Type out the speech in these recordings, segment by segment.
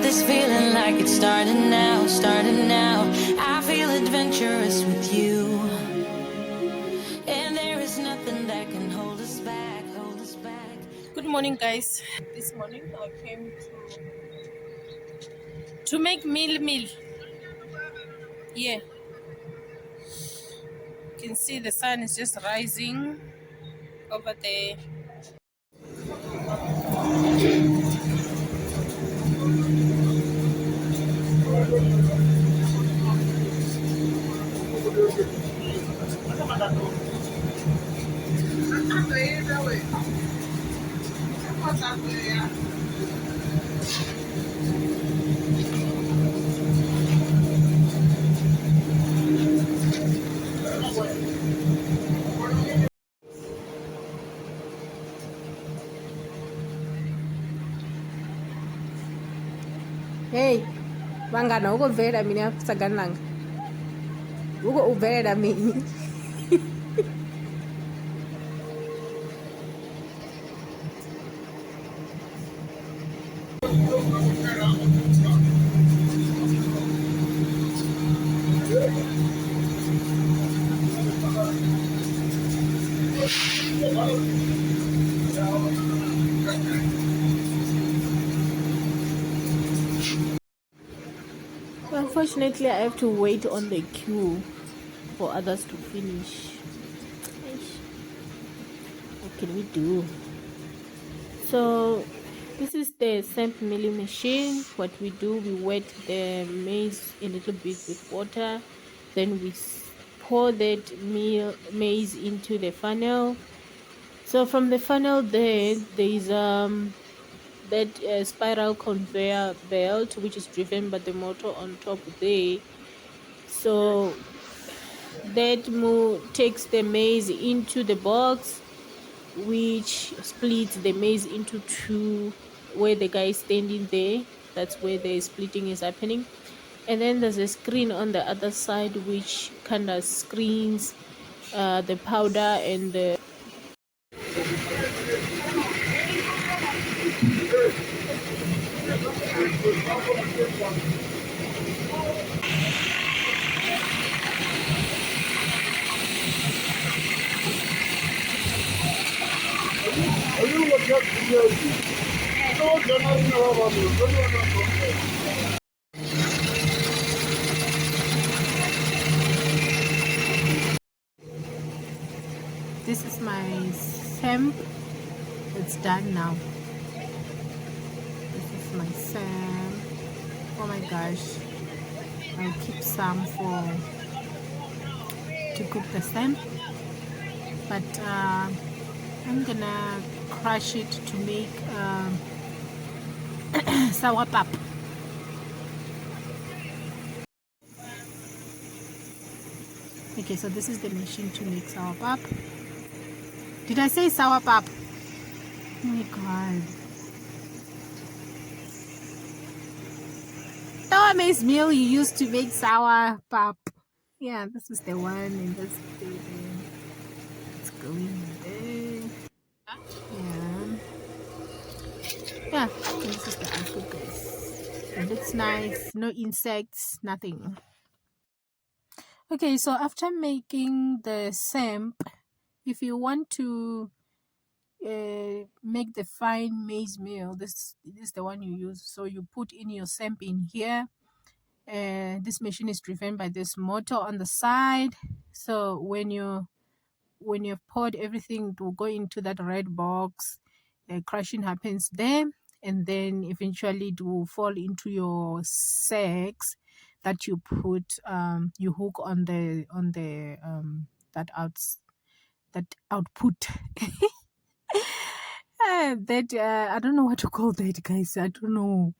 got this feeling like it's starting now, starting now. I feel adventurous with you, and there is nothing that can hold us back, hold us back. Good morning, guys. This morning I came to make meal. Yeah, you can see the sun is just rising over there. Hey, vangana uko bvela mini akusagananga uko ubvelela mini. Unfortunately, I have to wait on the queue for others to finish. What can we do? So this is the samp milling machine. What we do, we wet the maize a little bit with water, then we pour that maize into the funnel. So from the funnel there is that spiral conveyor belt, which is driven by the motor on top there. So that takes the maize into the box, which splits the maize into two, where the guy is standing there. That's where the splitting is happening. And then there's a screen on the other side which kind of screens the powder and the This is my samp. It's done now. This is my samp. Oh my gosh. I'll keep some to cook the samp. But I'm gonna crush it to make sour pap. Okay, so this is the machine to make sour pap. Did I say sour pap? Oh my god. Sour maize meal you used to make sour pap. Yeah, this is the one, and that's it's going there. Yeah, this is the output, guys. It looks nice, no insects, nothing. Okay, so after making the samp, if you want to make the fine maize meal, this is the one you use. So you put in your samp in here. This machine is driven by this motor on the side. So when you've poured everything, it will go into that red box. Crushing happens there, and then eventually it will fall into your sacks that you put you hook on the that output. I don't know what to call that, guys. I don't know.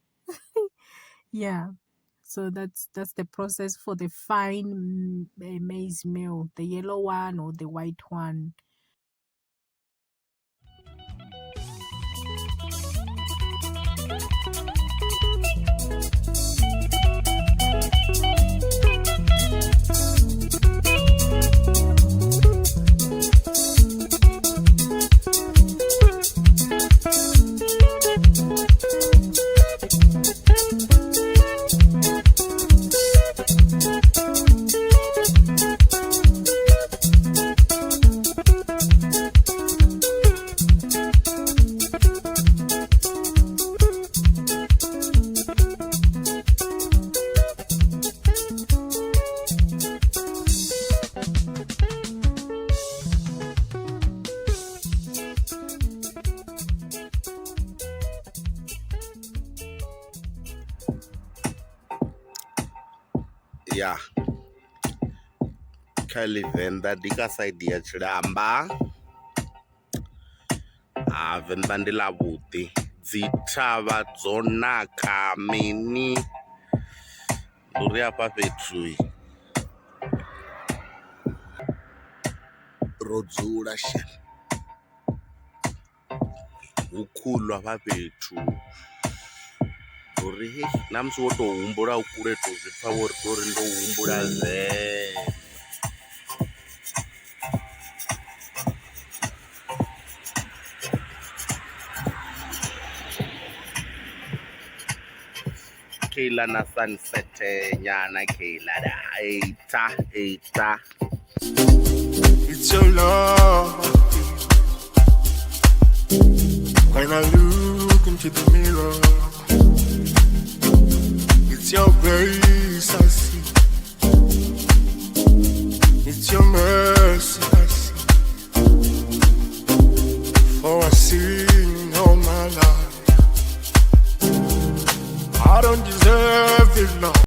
Yeah, so that's the process for the fine maize meal, the yellow one or the white one. ya kha ḽi Venda ndi kha side ya Tshilamba. Venda ndi ḽa vhuḓi, dzi thavha dzo naka mini, ndi uri hafha fhethu ro dzula hu khulu hafha fhethu, uri na musi wo to humbula u kule to zwipfa wo ri tori ndo humbula Kayla na sunset nyana Kayla da eita. It's your love. When I look into the mirror, it's your grace I see.